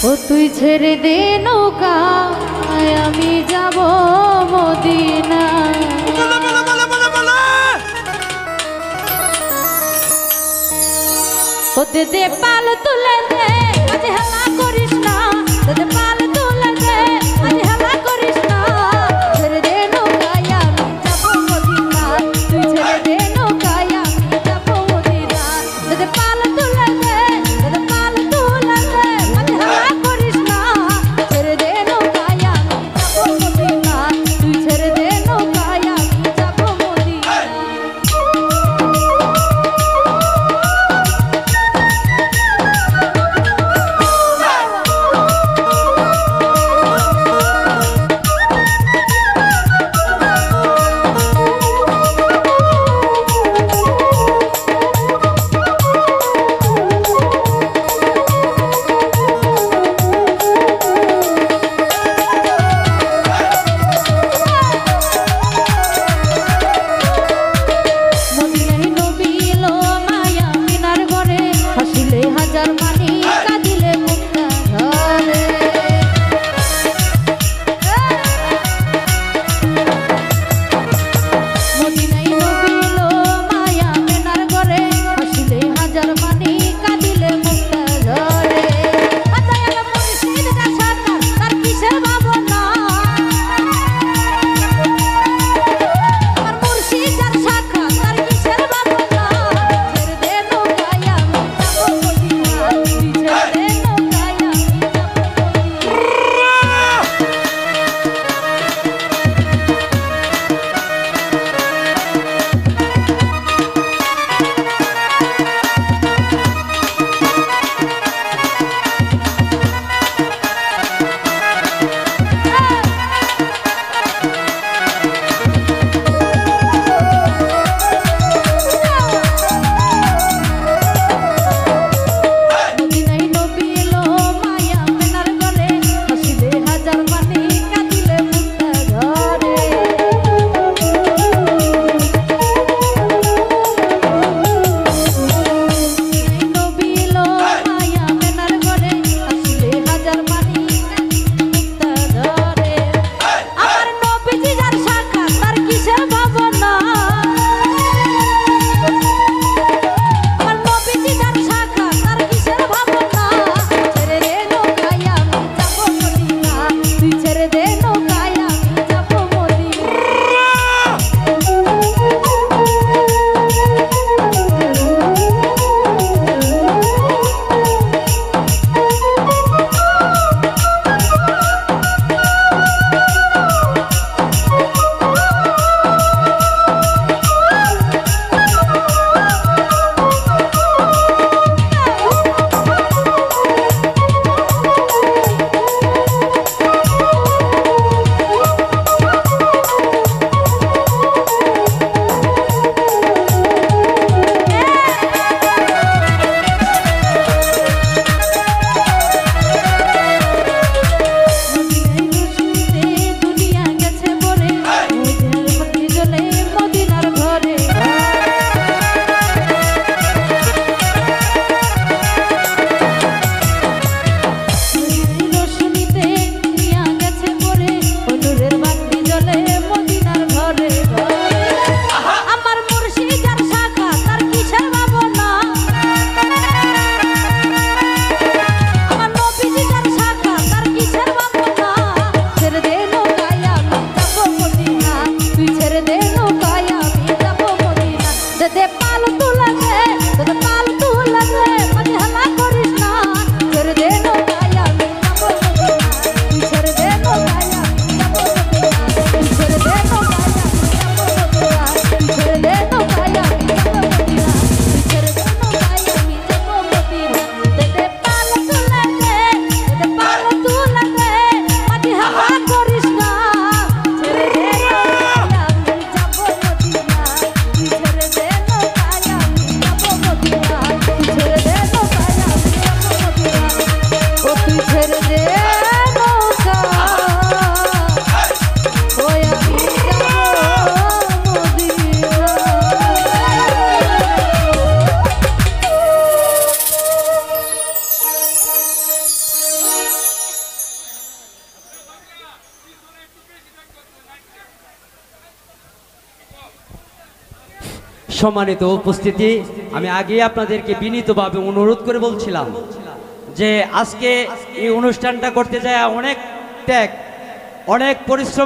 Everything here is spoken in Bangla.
ও তুই ছেড়ে দে নৌকা আমি যাব মদিনা। ও দে দে পাল তুলে দে আজ হেলা করিস না, দে দে পাল তুলে দে আজ হেলা করিস না। ছেড়ে দে নৌকা আমি যাব মদিনা, তুই ছেড়ে দে নৌকা আমি যাব মদিনা। দে দে পাল তুলে দে, দে দে পাল তুলে দে আজ হেলা করিস না। ছেড়ে দে নৌকা আমি যাব মদিনা, তুই ছেড়ে দে নৌকা আমি যাব মদিনা। সম্মানিত উপস্থিতি, আমি আগে আপনাদেরকে বিনীতভাবে অনুরোধ করে বলছিলাম যে আজকে এই অনুষ্ঠানটা করতে যায় অনেক ত্যাগ, অনেক পরিশ্রম